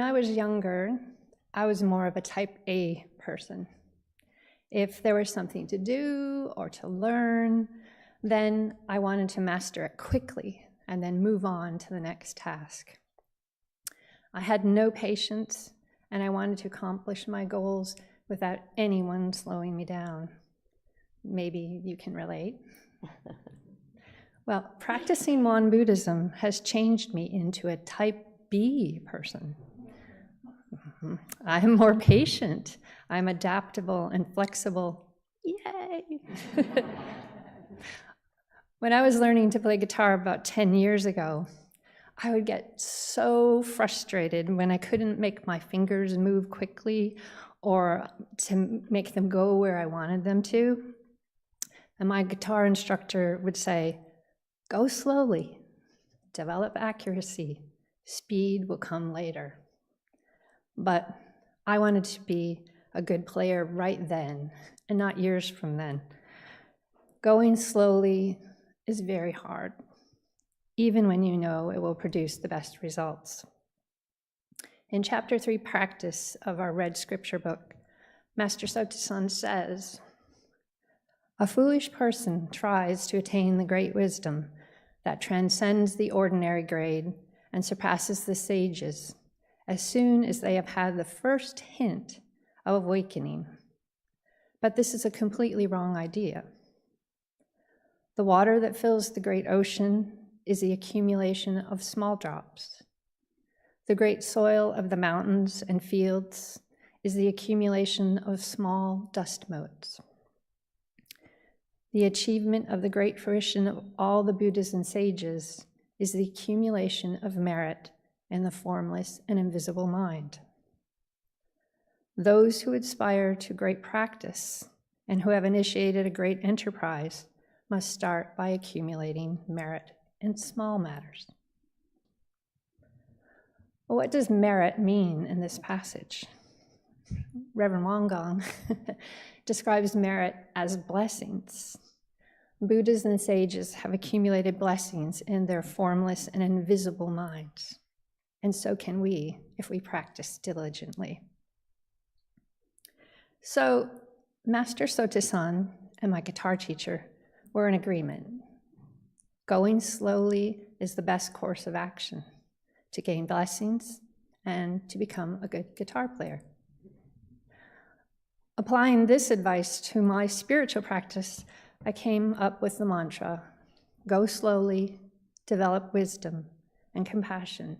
I was younger, I was more of a type A person. If there was something to do or to learn, then I wanted to master it quickly and then move on to the next task. I had no patience, and I wanted to accomplish my goals without anyone slowing me down. Maybe you can relate. Well, practicing Won Buddhism has changed me into a type B person. I'm more patient. I'm adaptable and flexible. Yay! When I was learning to play guitar about 10 years ago, I would get so frustrated when I couldn't make my fingers move quickly or to make them go where I wanted them to. And my guitar instructor would say, "Go slowly, develop accuracy, speed will come later." But I wanted to be a good player right then and not years from then. Going slowly is very hard, even when you know it will produce the best results. In Chapter 3, Practice of our Red Scripture book, Master Sotasan says, "A foolish person tries to attain the great wisdom that transcends the ordinary grade and surpasses the sages as soon as they have had the first hint of awakening. But this is a completely wrong idea. The water that fills the great ocean is the accumulation of small drops. The great soil of the mountains and fields is the accumulation of small dust motes. The achievement of the great fruition of all the Buddhas and sages is the accumulation of merit in the formless and invisible mind. Those who aspire to great practice and who have initiated a great enterprise must start by accumulating merit in small matters." Well, what does merit mean in this passage? Reverend Wangang describes merit as blessings. Buddhas and sages have accumulated blessings in their formless and invisible minds, and so can we if we practice diligently. So, Master Sotasan and my guitar teacher were in agreement. Going slowly is the best course of action to gain blessings and to become a good guitar player. Applying this advice to my spiritual practice, I came up with the mantra, "Go slowly, develop wisdom and compassion.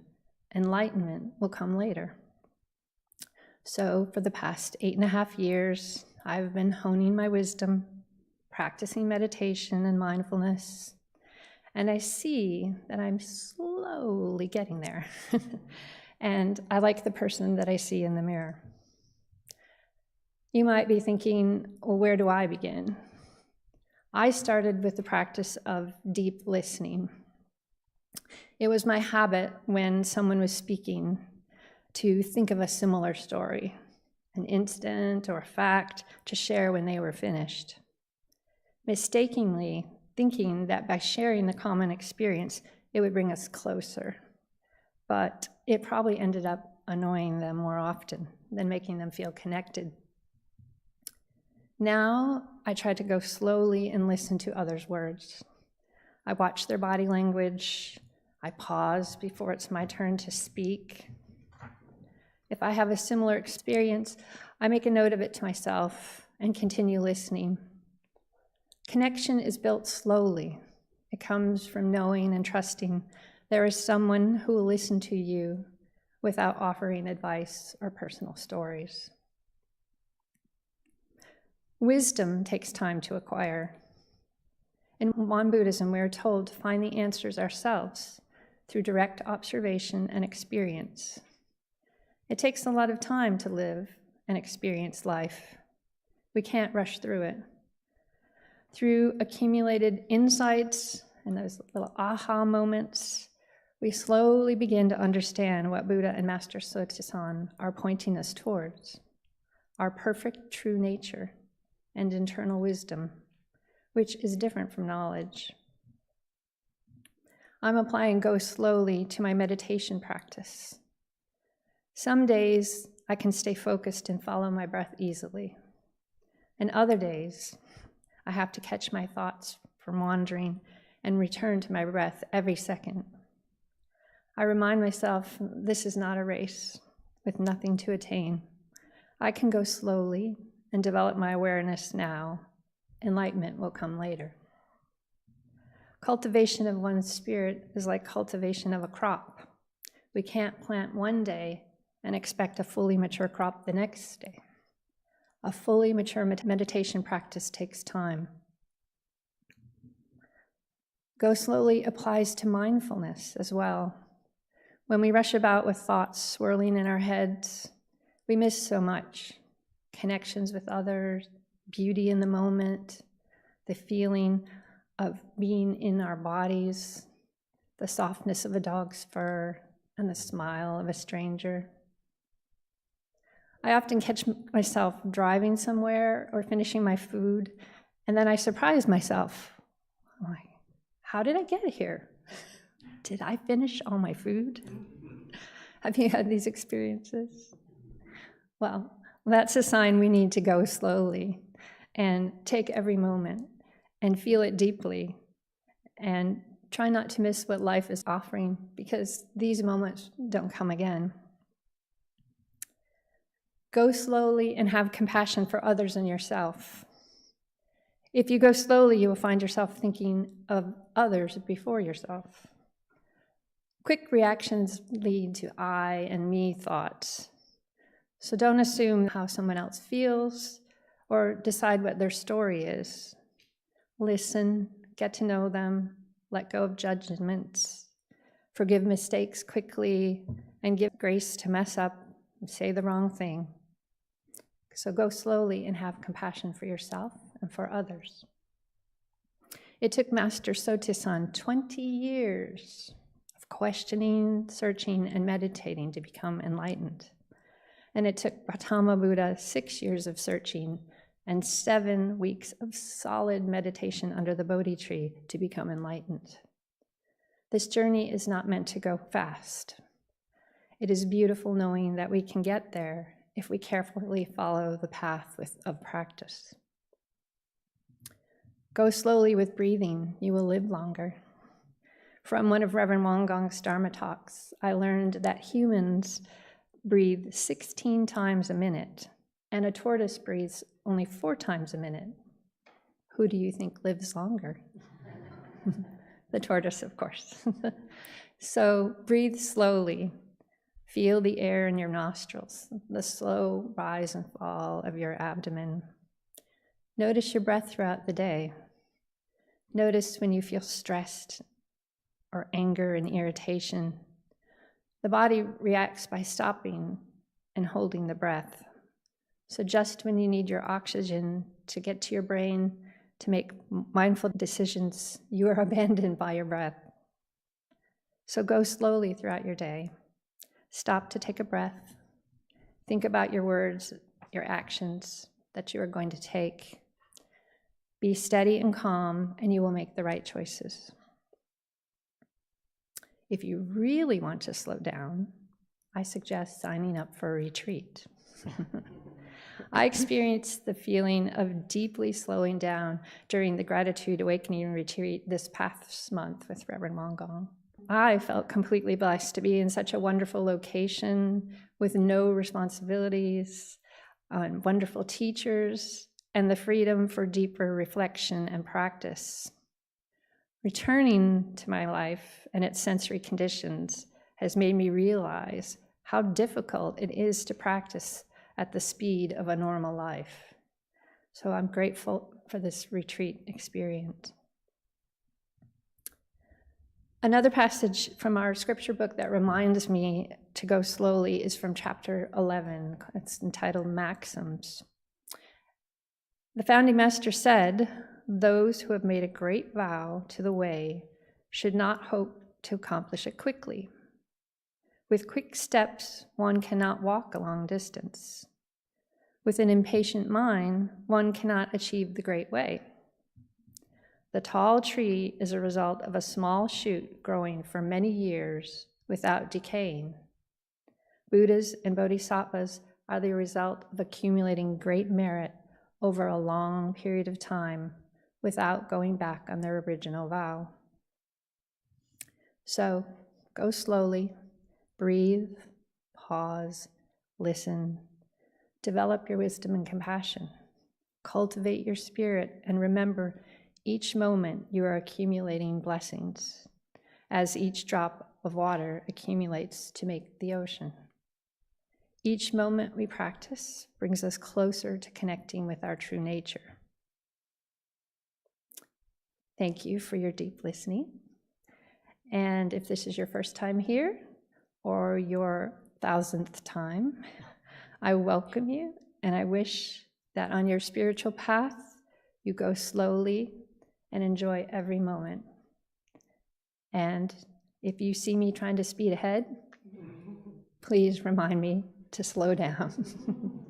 Enlightenment will come later." So for the past 8.5 years, I've been honing my wisdom, practicing meditation and mindfulness, and I see that I'm slowly getting there. And I like the person that I see in the mirror. You might be thinking, well, where do I begin? I started with the practice of deep listening. It was my habit when someone was speaking to think of a similar story, an incident or a fact to share when they were finished, mistakenly thinking that by sharing the common experience, it would bring us closer. But it probably ended up annoying them more often than making them feel connected. Now, I try to go slowly and listen to others' words. I watch their body language. I pause before it's my turn to speak. If I have a similar experience, I make a note of it to myself and continue listening. Connection is built slowly. It comes from knowing and trusting there is someone who will listen to you without offering advice or personal stories. Wisdom takes time to acquire. In Won Buddhism, we are told to find the answers ourselves through direct observation and experience. It takes a lot of time to live and experience life. We can't rush through it. Through accumulated insights and those little aha moments, we slowly begin to understand what Buddha and Master Sotasan are pointing us towards, our perfect true nature and internal wisdom, which is different from knowledge. I'm applying Go Slowly to my meditation practice. Some days I can stay focused and follow my breath easily. And other days I have to catch my thoughts from wandering and return to my breath every second. I remind myself this is not a race with nothing to attain. I can go slowly and develop my awareness now. Enlightenment will come later. Cultivation of one's spirit is like cultivation of a crop. We can't plant one day and expect a fully mature crop the next day. A fully mature meditation practice takes time. Go slowly applies to mindfulness as well. When we rush about with thoughts swirling in our heads, we miss so much. Connections with others, beauty in the moment, the feeling of being in our bodies, the softness of a dog's fur, and the smile of a stranger. I often catch myself driving somewhere or finishing my food, and then I surprise myself. I'm like, how did I get here? Did I finish all my food? Have you had these experiences? Well, that's a sign we need to go slowly and take every moment and feel it deeply and try not to miss what life is offering, because these moments don't come again. Go slowly and have compassion for others and yourself. If you go slowly, you will find yourself thinking of others before yourself. Quick reactions lead to I and me thoughts. So don't assume how someone else feels or decide what their story is. Listen, get to know them, let go of judgments, forgive mistakes quickly, and give grace to mess up and say the wrong thing. So go slowly and have compassion for yourself and for others. It took Master Sotaesan 20 years of questioning, searching, and meditating to become enlightened. And it took Gautama Buddha 6 years of searching and 7 weeks of solid meditation under the Bodhi tree to become enlightened. This journey is not meant to go fast. It is beautiful knowing that we can get there if we carefully follow the path of practice. Go slowly with breathing, you will live longer. From one of Reverend Wongong's Dharma talks, I learned that humans breathe 16 times a minute, and a tortoise breathes only 4 times a minute. Who do you think lives longer? The tortoise, of course. So breathe slowly. Feel the air in your nostrils, the slow rise and fall of your abdomen. Notice your breath throughout the day. Notice when you feel stressed or anger and irritation. The body reacts by stopping and holding the breath. So just when you need your oxygen to get to your brain to make mindful decisions, you are abandoned by your breath. So go slowly throughout your day. Stop to take a breath. Think about your words, your actions that you are going to take. Be steady and calm, and you will make the right choices. If you really want to slow down, I suggest signing up for a retreat. I experienced the feeling of deeply slowing down during the Gratitude Awakening retreat this past month with Reverend Wongong. I felt completely blessed to be in such a wonderful location with no responsibilities, wonderful teachers, and the freedom for deeper reflection and practice. Returning to my life and its sensory conditions has made me realize how difficult it is to practice at the speed of a normal life. So I'm grateful for this retreat experience. Another passage from our scripture book that reminds me to go slowly is from chapter 11. It's entitled Maxims. The founding master said, "Those who have made a great vow to the way should not hope to accomplish it quickly. With quick steps, one cannot walk a long distance. With an impatient mind, one cannot achieve the great way. The tall tree is a result of a small shoot growing for many years without decaying. Buddhas and bodhisattvas are the result of accumulating great merit over a long period of time without going back on their original vow. So go slowly, breathe, pause, listen, develop your wisdom and compassion, cultivate your spirit, and remember each moment you are accumulating blessings, as each drop of water accumulates to make the ocean. Each moment we practice brings us closer to connecting with our true nature. Thank you for your deep listening. And if this is your first time here, or your 1000th time, I welcome you, and I wish that on your spiritual path, you go slowly and enjoy every moment. And if you see me trying to speed ahead, please remind me to slow down.